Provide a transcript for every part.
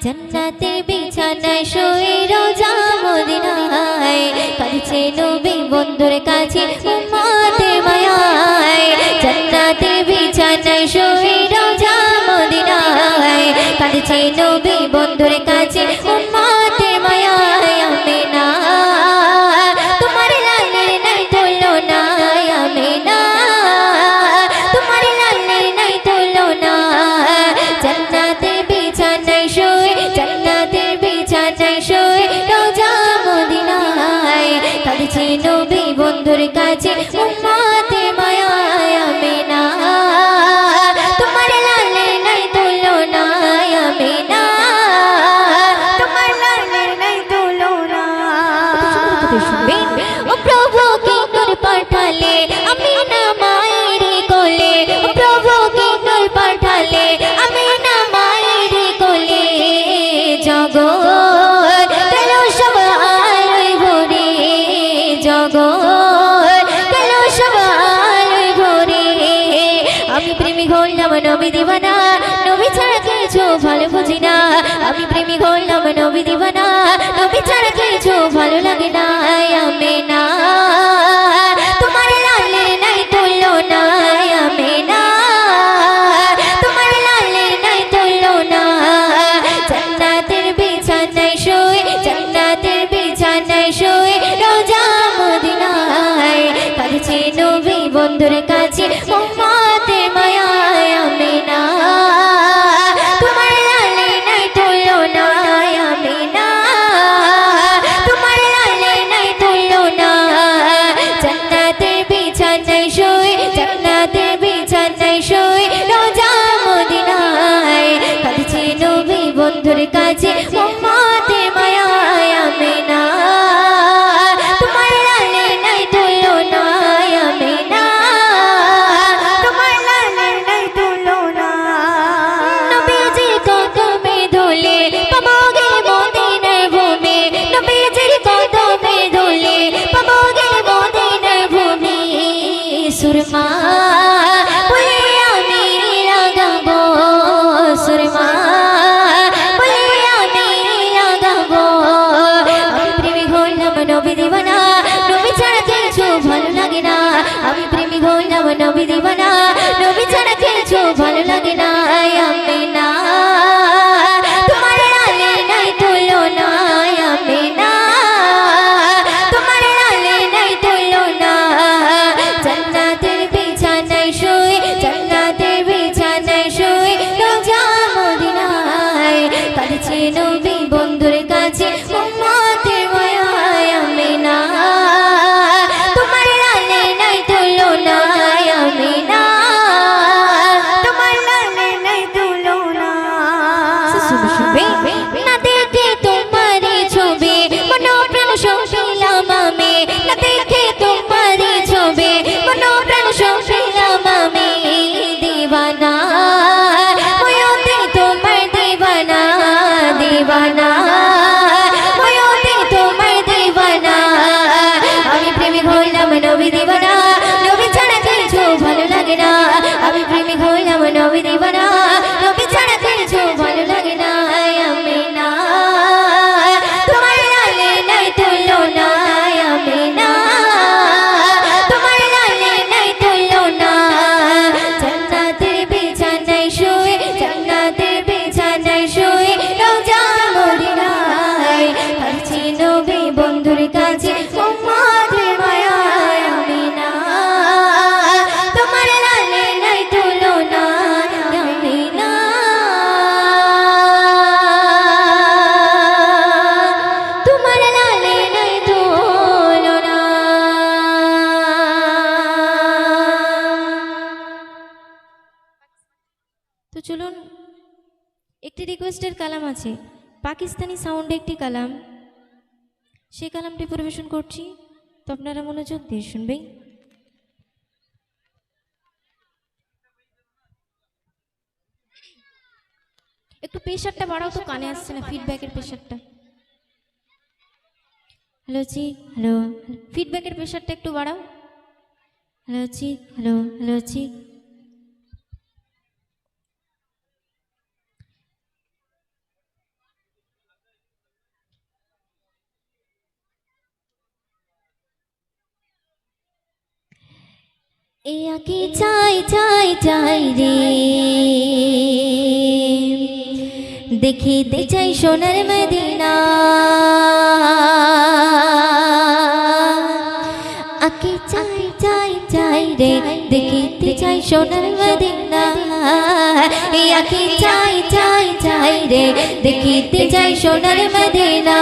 জান্নাতের বিছানায় শুয়ে রোজা মদিনায় কাঁদছে নবী বন্ধুর কাছে উম্মতের মায়ায়। জান্নাতের বিছানায় শুয়ে রোজা মদিনায় কাঁদছে নবী বন্ধুর কাছে উম্মতের মায়ায়। আমিনা তোমার লালের নাই তুলনা, আমিনা তোমার লালের নাই তুলনা। জান্নাতের বিছানায় শুয়ে, জান্নাতের বিছানায় শুয়ে রোজা মদিনায় কাঁদছে নবী বন্ধুর কাছে উম্মতের মায়ায়। আমিনা তোমার লালের নাই তুলনা, আমিনা তোমার লালের নাই তুলনা। ও প্রভু কি নূর পাঠালে আমিনা মায়ের কোলে, ও প্রভু কি নূর পাঠালে আমিনা মায়ের কোলে। জগৎ গেল সব আলোয় ভরে, জগৎ গেল সব আলোয় ভরে। আমি প্রেমিক হলাম নবী দিবানা, নবী ছাড়া কিছু ভালো বুঝি না। আমি প্রেমিক হলাম নবী দিবানা, নবী ছাড়া কিছু ভালো লাগে না। আমিনা তোমার লালের নাই তুলনা, আমিনা তোমার লালের নাই তুলনা। জান্নাতের বিছানায় শুয়ে, জান্নাতের বিছানায় শুয়ে রোজা মদিনায় কাঁদছে নবী বন্ধুর কাছে উম্মতের মায়ায়। আমিনা তোমার লালের নাই তুলনা, আমিনা তোমার লালের নাই তুলনা। জান্নাতের বিছানায় শুয়ে, জান্নাতের বিছানায় শুয়ে রোজা মদিনায় কাঁদছে নবী বন্ধুর কাছে উম্মতের মায়ায়। আমিনা তোমার লালের নাই তুলনা, আমিনা তোমার লালের নাই তুলনা। নবীজির কদমে ধুলে পাবো গে মদিনার ভূমি, নবীজির কদমে ধুলে পাবো গে মদিনার ভূমি। সুরমা বলে আমি লাগাবো, সুরমা বলে আমি লাগাবো। আমি প্রেমিক হলাম নবী দিবানা, নবী ছাড়া কিছু ভালো লাগে না। আমি প্রেমিক হলাম নবী দিবানা, নবী ছাড়া কিছু ভালো লাগে না। আমিনা তোমার লালের নাই তুলনা, আমিনা তোমার লালের নাই তুলনা। জান্নাতের বিছানায় শুয়ে, জান্নাতের বিছানায় শুয়ে রোজা মদিনায় কাঁদছে নবী বন্ধুর কাছে উম্মতের মায়ায়। আমিনা তোমার লালের নাই তুলনা, আমিনা তোমার লালের নাই তুলনা। না দেখে তোমারই ছবি মন প্রাণ সহিলাম আমি, না দেখে তোমারই ছবি মন প্রাণ সহিলাম আমি। দিবানা ময়তে তোমার দিবানা, দিবানা ময়তে তোমার দিবানা। আমি প্রেমিক হলাম নবী দিবানা, নবী ছাড়া কিছু ভালো লাগে না। আমি প্রেমিক হলাম নবী দিবানা, নবী ছাড়া কিছু ভালো লাগে না। আমিনা তোমার লালের নাই তুলনা, আমিনা তোমার লালের নাই তুলনা। জান্নাতের বিছানায় শুয়ে, জান্নাতের বিছানায় শুয়ে রোজা মদিনায় কাঁদছে নবী বন্ধুর কাছে উম্মতের মায়ায়। আমিনা তোমার লালের নাই তুলনা, আমিনা তোমার লালের নাই তুলনা। তো চলুন একটি রিকোয়েস্টের কালাম আছে, পাকিস্তানি সাউন্ডে একটি কালাম, সেই কালামটি পরিবেশন করছি, তো আপনারা মনোযোগ দিয়ে শুনবেন। একটু প্রেশারটা বাড়াও তো, কানে আসছে না ফিডব্যাকের প্রেশারটা। হ্যালো জি, হ্যালো, ফিডব্যাকের প্রেশারটা একটু বাড়াও। হ্যালো জি, হ্যালো, হ্যালো জি। এ আঁকি চাই চাই চাই রে দেখিতে চাই সোনার মদিনা আঁকি চাই চাই চাই রে দেখিতে চাই সোনার মদিনা এ আঁকি চাই চাই চাই রে দেখিতে চাই সোনার মদিনা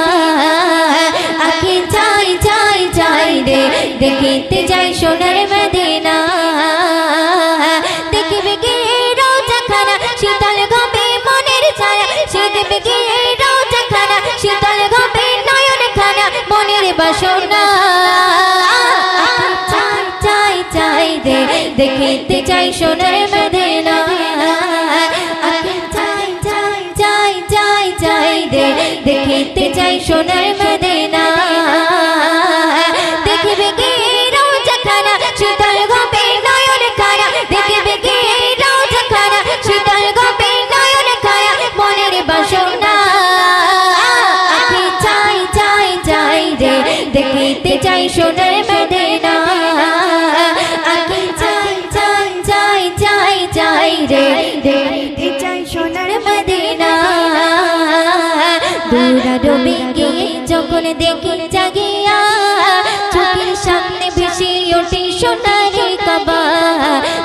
আঁকি চাই চাই চাই রে দেখিতে চাই সোনার মদিনা দেখবে কে রোজা খানা শীতল ঘামে মনের ছায়া সে দেবে কে রোজা খানা শীতল ঘামে নয়ন খানা মনের বাসনা চাই চাই চাই রে দেখিতে চাই সোনার মদিনা চাই চাই চাই চাই চাই রে দেখিতে চাই সোনার মদিনা দেখবে কে রোজা খানা শীতল ঘামে নয়ন খানা দেখবে কে রোজা খানা শীতল ঘামে নয়ন খানা মনের বাসনা চাই চাই চাই রে দেখিতে চাই সোনার মদিনা চাই চাই চাই চাই চাই রে দেখিতে চাই সোনার মদিনা দূরা ডুবে গিয়ে যখন দেখি জাগিয়া চোখের সামনে ভেসে ওঠে সোনার কাবা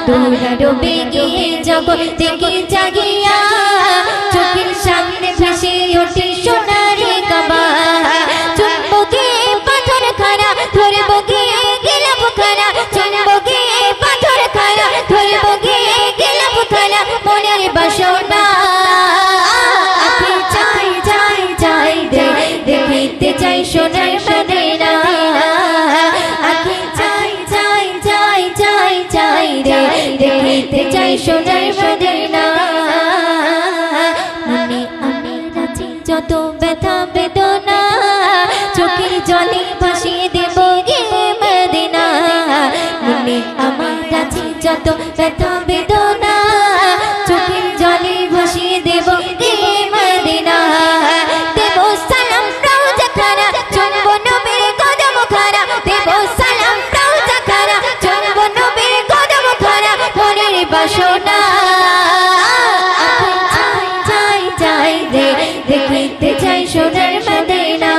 দূরা ডুবে গিয়ে যখন দেখি জাগিয়া চোখের সামনে ভেসে ওঠে সোনার কাবা চুম্বকে পাথর খানা ধরব গিয়ে গেলাম খানা চুম্বকে পাথর খানা ধরব গিয়ে গেলাম খানা মনের বাসনা চাই চাই চাই রে দেখিতে চাই সোনার মদিনা চাই চাই চাই চাই চাই রে দেখিতে চাই সোনার মদিনা মনে আমার আছে যত ব্যথা বেদনা চোখের জলে ভাসিয়ে দেব গে মদিনা মনে আমার আছে যত ব্যথা বেদনা চোখের জলে ভাসিয়ে দেব গে মদিনা দেব সালাম রওজা খানা চুম্ব নবীর কদম খানা দেব সালাম রওজা খানা চুম্ব নবীর কদম খানা মনের বাসনা চাই চাই চাই রে দেখিতে চাই সোনার মদিনা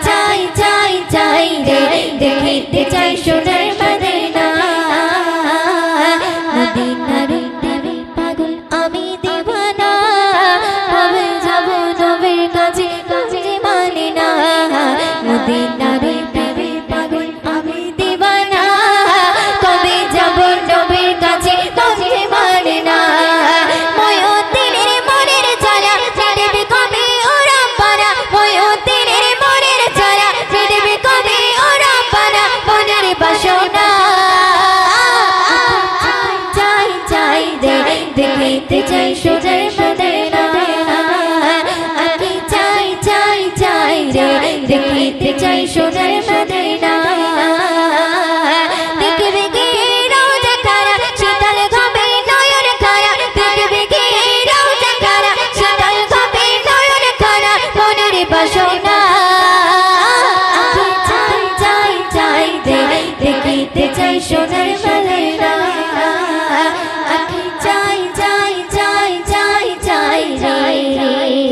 চাই চাই চাই রে দেখিতে চাই সোনার মদিনা মদিনার দেবে পাগল আমি দিবানা কবে যাব নবীর কাছে কাছে মানে না মদিনার দেবে পাগল আমি দিবানা কবে যাব নবীর কাছে কাছে মানে না ময়ূতিনের মনের জ্বালা দেবে কবে ওরা পারা ময়ূতিনের মনের জ্বালা দেবে কবে ওরা পারা মনের বাসনা চাই চাই রে দেখিতে চাই সোনার মদিনা চাই চাই চাই রে দেখিতে চাই সোনার মদিনা দেখবে কে রোজা খানা শীতল ঘামে নয়ন খানা দেখবে কে রোজা খানা শীতল ঘামে নয়ন খানা মনের বাসনা চাই চাই চাই রে দেখিতে চাই সোনার মদিনা চাই চাই চাই চাই চাই রে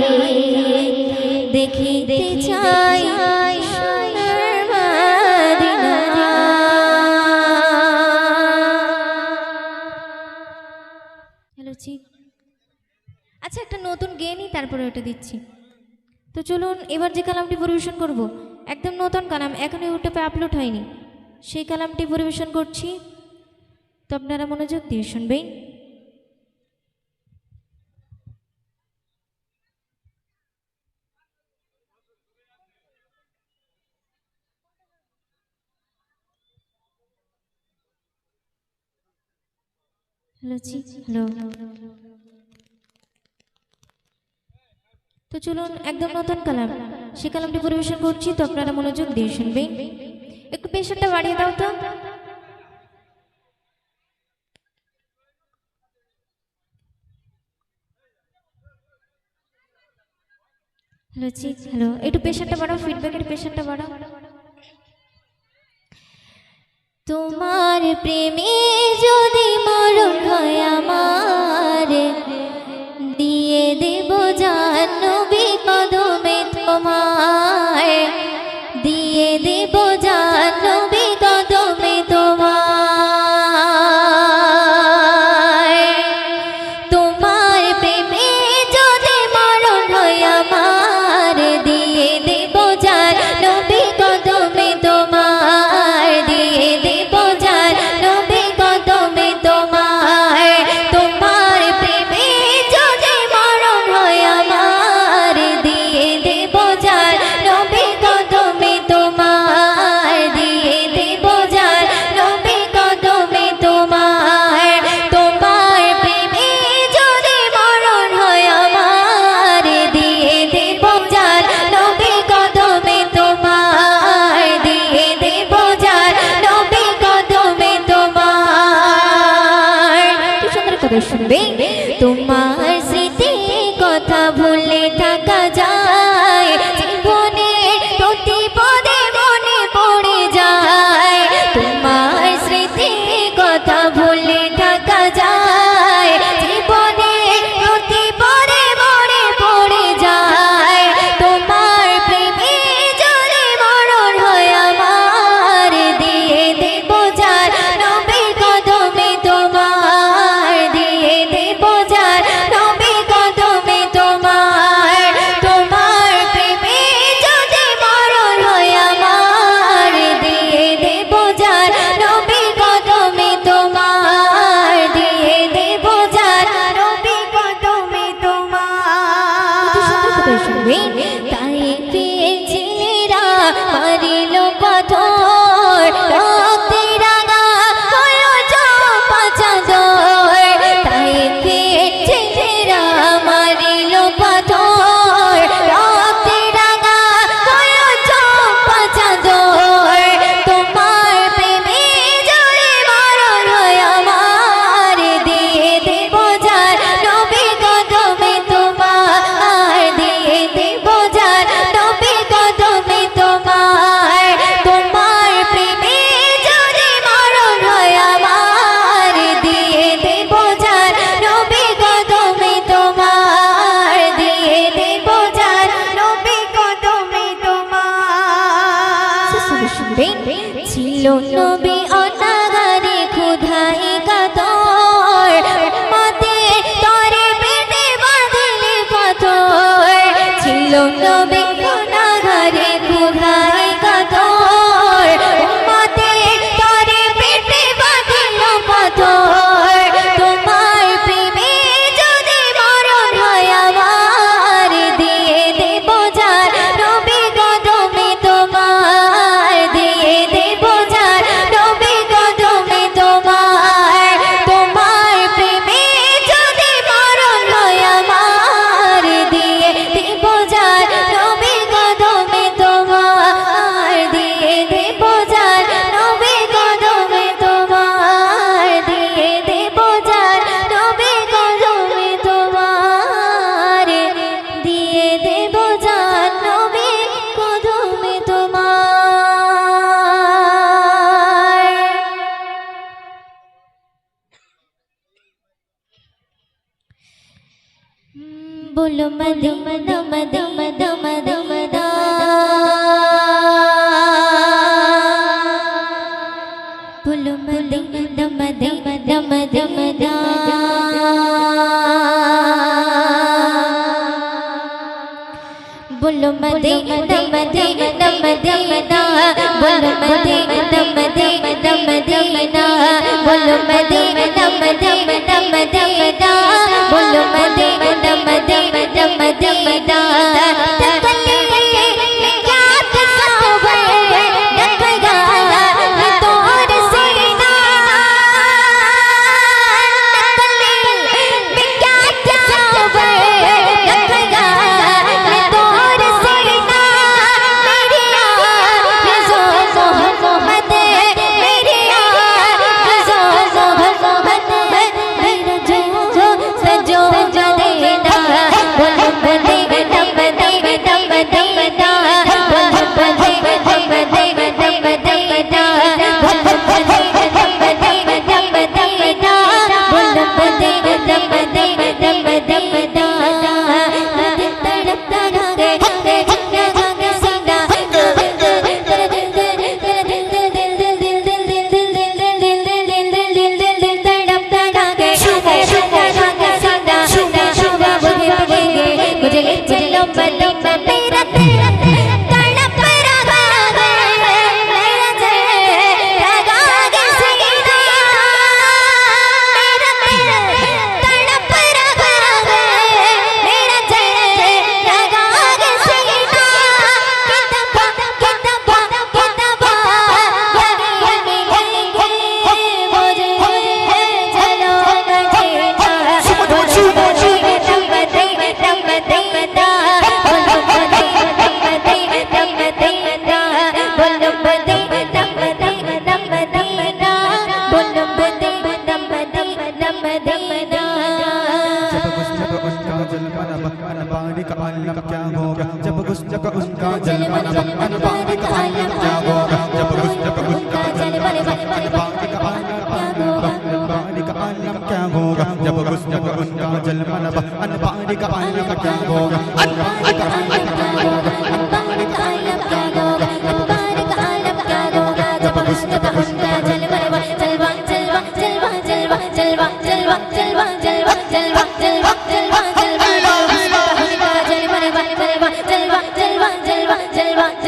দেখিতে চাই সোনার মদিনা হ্যালো চিক আচ্ছা একটা নতুন গেনই তারপরে ওটা দিচ্ছি তো চলুন এবার যে কালামটি পরিবেশন করব একদম নতুন কালাম এখনো ইউটিউবে আপলোড হয়নি সেই কালামটি পরিবেশন করছি তো আপনারা মনোযোগ দিয়ে শুনবেন হ্যালো জি হ্যালো তো চলুন একদম নতুন কালাম সেই কালামটি পরিবেশন করছি তো আপনারা মনোযোগ দিয়ে শুনবেন একটু প্রেশারটা বাড়িয়ে দাও তো হ্যালো জি হ্যালো একটু প্রেশারটা বাড়াও ফিডব্যাকের প্রেশারটা বাড়াও তোমার প্রেমে যদি মরণ হয় আমার, দিয়ে দেব জান নবী কদমে তোমার, দিয়ে দেব জান নবী কদমে তোমার। তোমার প্রেমে যদি মরণ হয় আমার, দিয়ে দেব জান নবী কদমে তোমার, দিয়ে দেব জান নবী কদমে তোমার। তোমার প্রেমে যদি মরণ হয় আমার, দিয়ে দেব জান নবী কদমে তোমার, দিয়ে দেব জান নবী কদমে তোমার। তোমার প্রেমে যদি মরণ হয় আমার, দিয়ে দেব জান নবী কদমে তোমার, দিয়ে দেব জান নবী কদমে তোমার। কি সুন্দর করে শুনবে। তোমার স্মৃতি কথা ভুলে থাকা যায়, জীবনের প্রতি পদে মনে পড়ে যায়। তোমার স্মৃতি কথা ভুলে থাকা যায়, জীবনের প্রতি পদে মনে পড়ে যায়। তোমার প্রেমে যদি মরণ হয় আমার, দিয়ে দেব জান নবী কদমে তোমার, দিয়ে দেব জান নবী কদমে তোমার। তোমার প্রেমে যদি মরণ হয় আমার, দিয়ে দেব জান নবী কদমে তোমার, দিয়ে দেব জান নবী কদমে তোমার। তাই পেয়েছিলেরা মারিল পাথর, রক্তে রাঙা হলো চম্পা চাদর। তাই পেয়েছিলেরা মারিল পাথর, রক্তে রাঙা হলো চম্পা চাদর। তোমার প্রেমে যদি মরণ হয় আমার, দিয়ে দেব জান নবী কদমে তোমার, দিয়ে দেব জান নবী কদমে তোমার। তোমার প্রেমে যদি মরণ হয় আমার, দিয়ে দেব জান নবী কদমে তোমার, দিয়ে দেব জান নবী কদমে তোমার। ছিল নবী অনাগারে ক্ষুধায় কাতর, মাতে তরে পেটে বাঁধিলে পাথর। ছিল নবী অনাগারে ক্ষুধায় কাতর, মাতে তরে পেটে বাঁধিল পাথর। তোমার প্রেমে যদি মরণ হয় আমার, দিয়ে দেব জান নবী কদমে তোমার, দিয়ে দেব জান নবী কদমে তোমার। তোমার প্রেমে যদি মরণ হয় আমার, দিয়ে দেব জান নবী কদমে তোমার, দিয়ে দেব জান নবী কদমে তোমার, দিয়ে দেব জান নবী কদমে তোমার, দিয়ে দেব জান নবী কদমে তোমার। बोलो मदीना मदीना मदीना, बोलो मदीना मदीना मदीना, बोलो मदीना मदीना मदीना, बोलो मदीना मदीना मदीना, बोलो मदीना मदीना मदीना, बोलो मदीना मदीना मदीना। सजो मदीना अनपारी का आलम क्या होगा जब गुस्सा का उनका जलवा नवा अनपारी का आलम क्या होगा जब गुस्सा का उनका जलवा नवा अनपारी का आलम क्या होगा जब गुस्सा का उनका जलवा नवा अनपारी का आलम क्या होगा अनपारी का आलम क्या होगा अनपारी का आलम क्या होगा अनपारी का आलम क्या होगा जब गुस्सा का उनका जलवा नवा जलवा जलवा जलवा जलवा जलवा जलवा जलवा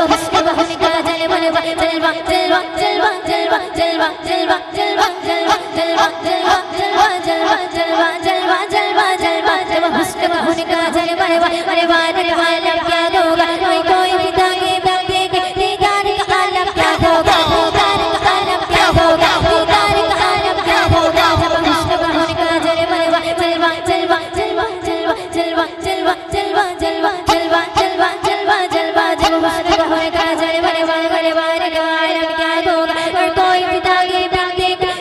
जलवा जलवा जलवा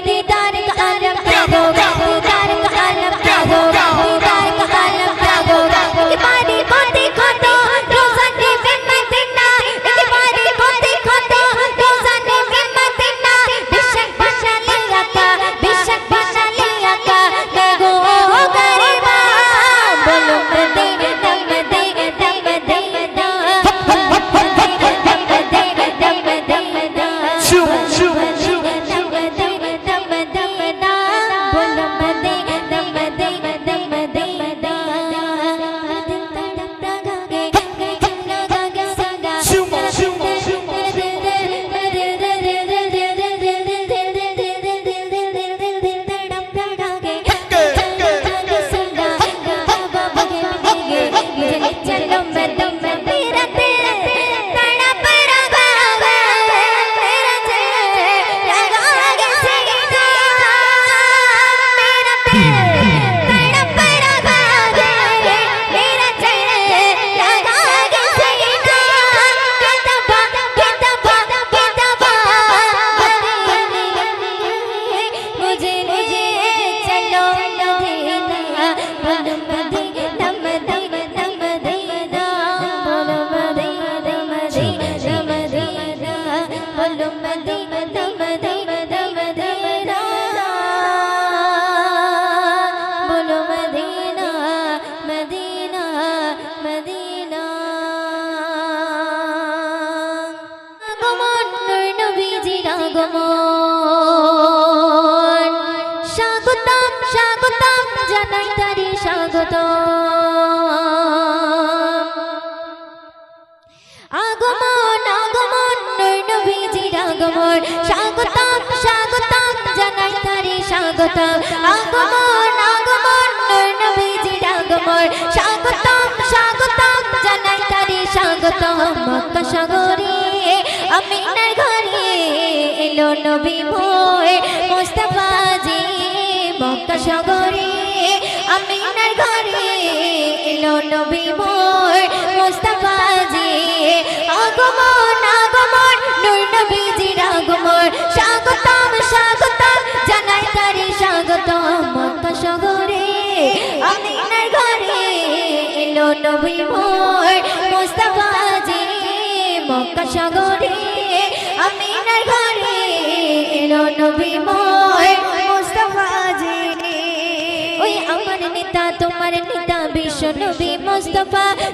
जलवा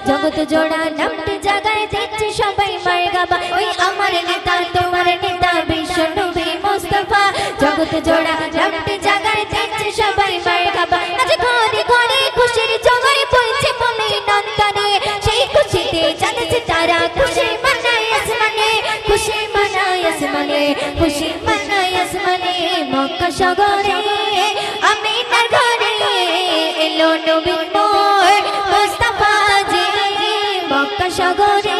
जगत जोड़ा नमट जगाए दिच्छे सबाई मारगाबा ओई आमार नेता तोमार नेता विश्व नबी मुस्तफा जगत जोड़ा नमट जगाए दिच्छे सबाई मारगाबा आज घरे घरे खुशिर जगाए বইছে বলে নন্দনে সেই খুশিতে জানে তারা খুশি মানায় আসমানে খুশি মানায় আসমানে খুশি মানায় আসমানে মক্কা শহরে আমিনার ঘরে এলো নবী মোর মুস্তাফা সাগরে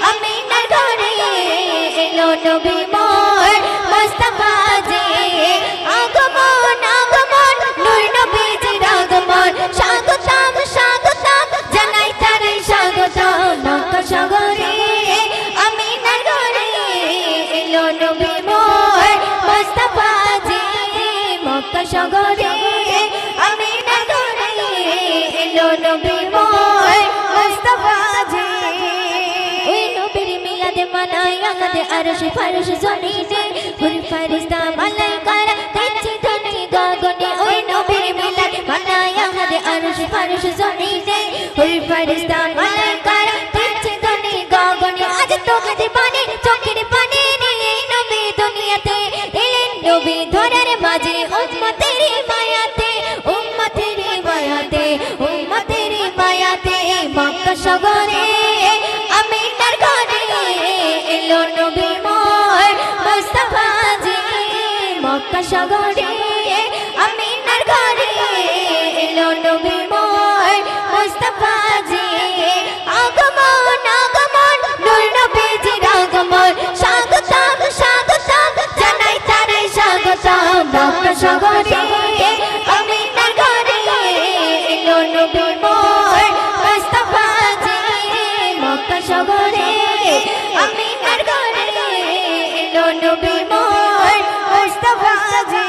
আমিনার ঘরে এলো নবী মোর মুস্তাফা যে আগমন আগমন নূর নবীজির আগমন স্বাগতম স্বাগতম জানাই তারে স্বাগতম মক্কা সাগরে আমিনার ঘরে এলো নবী মোর মুস্তাফা যে মক্কা শহরে আমিনার ঘরে এলো নবী মোর মুস্তাফা জি ওই নবীর মিলাদে মানায় আগাদে আরশ ফারশ জমিনে হুরি ফারিস্তা মালাইকারা দেখছে ধনে গগনে ওই নবীর মিলাদ মানায় আগাদে আরশ ফারশ জমিনে হুরি ফারিস্তা মালাইকারা দেখছে ধনে গগনে আজ তোকে পানি চোখের পানি নিয়ে নবী দুনিয়াতে এলেন নবী ধরার মাঝে উম্মতের মায়াতে উম্মতের মায়াতে উম্মতের মায়াতে মক্কা শহরে আমিনার ঘরে এলো নবী মোর মুস্তাফা জি মক্কা শহরে আমিনার ঘরে এলো নবী মোর মুস্তাফা জি আগমন আগমন নূর নবীজির আগমন স্বাগতম স্বাগতম জানাই তারে স্বাগতম মক্কা শহরে আমিনার ঘরে এলো নবী মোর মুস্তাফা জি মক্কা শহরে আমিনার ঘরে এলো নবী মোর মুস্তাফা জি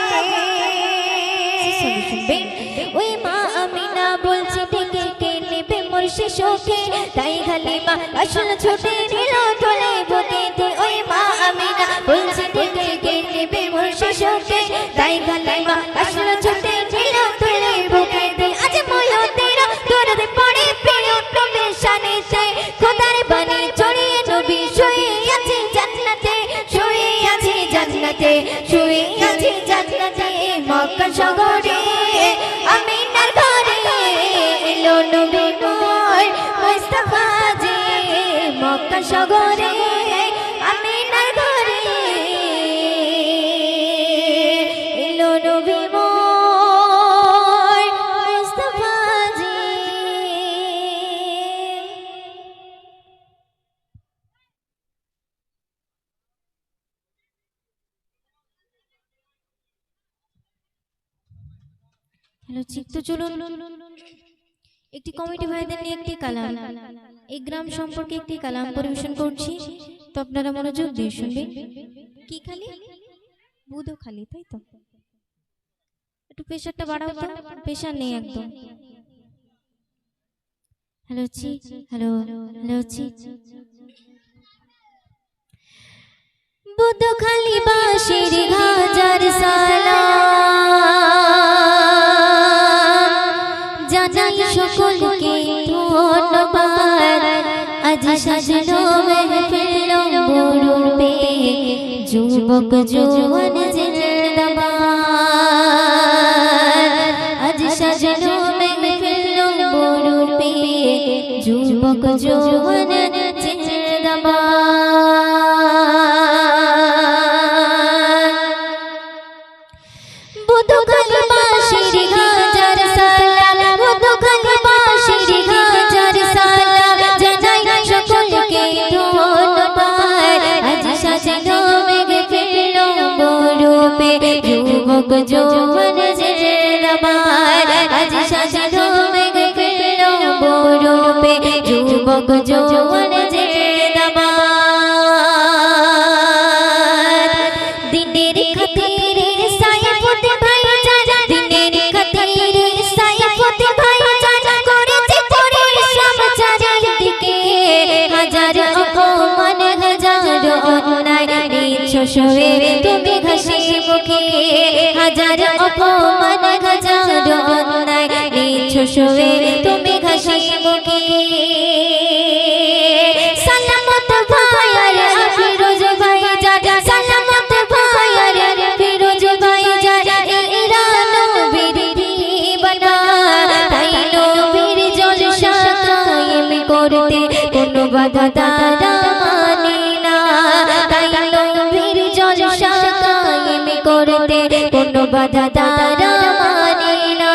ওই মা আমিনা বলছে ডেকে কে নেবে মোর শিশুকে তাই হালিমা আসল ছুটে নিল তোলে বুকেতে ওই মা আমিনা বলছে ডেকে কে নেবে মোর শিশুকে তাই হালিমা আসল ছুটে নিল তোলে বুকেতে আজ ময়ূরের দরদে পড়ে প্রিয় নবীর শানেতে খোদার বাণী ছড়িয়ে নবী শুয়ে আছে জান্নাতে শুয়ে আছে জান্নাতে শুয়ে আছে জান্নাতে মক্কা শহরে আমিনার ঘরে এলো নবী মোর মুস্তাফা জি মক্কা শহরে আমিনার ঘরে এলো নবী মোর মুস্তাফা জি হ্যালো চিত্ত চলুন একটি কমিটি ভাইদের নিয়ে একটি কালাম এই গ্রাম সম্পর্কে একটি কালাম পরিবেশন করছি তো আপনারা মনোযোগ দিয়ে শুনবেন কি খালি বুধও খালি তাই তো একটু প্রেশারটা বাড়াও তো প্রেশার নেই একদম হ্যালো চি হ্যালো হ্যালো চি বুধ খালি বাঁশির হাজার সালাম জানাই সকলকে ধন্যবাদ আজ সাজানো মেহফিল বরুপে যুবক জওয়ান জিন্দাবাদ আজ সাজানো মেহফিল বরুপে যুবক জওয়ান জিন্দাবাদ বুধ খালি বাঁশির হাজার সালাম বুধ খালি বাঁশির হাজার সালাম জানাই সকলকে ধন্যবাদ আজ সাজানো মেহফিল বরুপে যুবক জওয়ান জিন্দাবাদ আজ সাজানো মেহফিল বরুপে যুবক জওয়ান জিন্দাবাদ দিনের খাতিরে সাইফুত ভাইজান দিনের খাতিরে সাইফুত ভাইজান করেছে পরিশ্রম চারিদিকে হাজার অপমান হাজার অন্যায় নিচ্ছো সয়ে তুমি হাসি মুখে হাজার অপমান হাজার অন্যায় নিচ্ছো সয়ে তুমি হাসি মুখে সালামত ভাইয়ার ফিরোজ ভাইজান সালামত ভাইয়ার ফিরোজ ভাইজান এরা নবীর দিবানা তাই নবীর জলসা কায়েম করতে কোনো বাধা তারা মানে না তাই নবীর জলসা কায়েম করতে কোনো বাধা তারা মানে না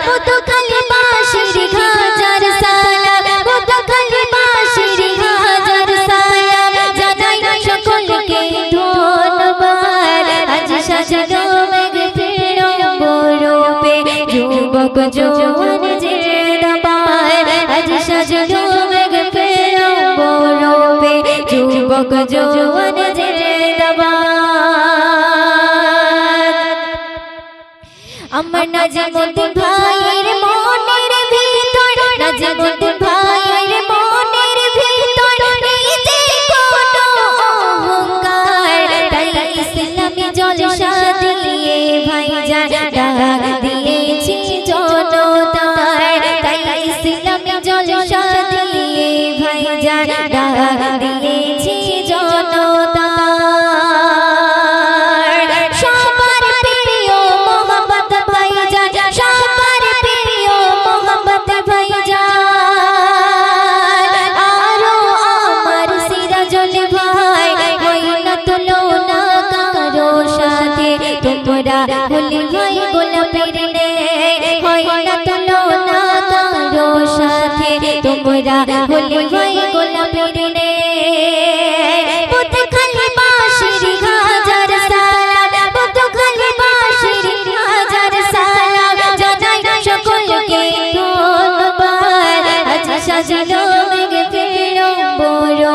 বুধ খালি বাঁশির হাজার সালাম বুধ খালি বাঁশির হাজার সালাম জানাই সকলকে ধন্যবাদ আজ সাজানো মেহফিল বরুপে যুবক জওয়ান জিন্দাবাদ আজ সাজানো মেহফিল বরুপে যুবক জওয়ান জিন্দাবাদ নাজিমুদ্দিন ভাইয়ের মনের ভিতর, নাজিমুদ্দিন ভাইয়ের মনের ভিতর এই যে কোনো অহংকার, তাই ইসলামী জলসা দিয়ে ভাইজান ডাক দিয়েছি জনতার, তাই ইসলামী জলসা দিয়ে ভাইজান ডাক দিয়েছি জনতার। সবার প্রিয় মোহাম্মদ ভাইজান, সবার প্রিয় মোহাম্মদ ভাইজান, আরো আমার সিরাজুল ভাই, হয় না তুলনা কারো সাথে, তোমরা হলি ভাই গোলাপের নে, হয় না তুলনা কারো সাথে, তোমরা হলি ভাই গোলাপের নে। বুতখালি বাঁশির হাজার সালাম, বুতখালি বাঁশির হাজার সালাম, জানাই সকলকে ধন্যবাদ। আজ সাজলো মেঘের বরফে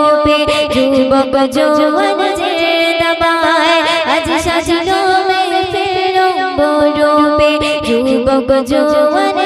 যুবক জওয়ান জিন্দাবাদ, আজ সাজলো মেঘের বরফে যুবক জওয়ান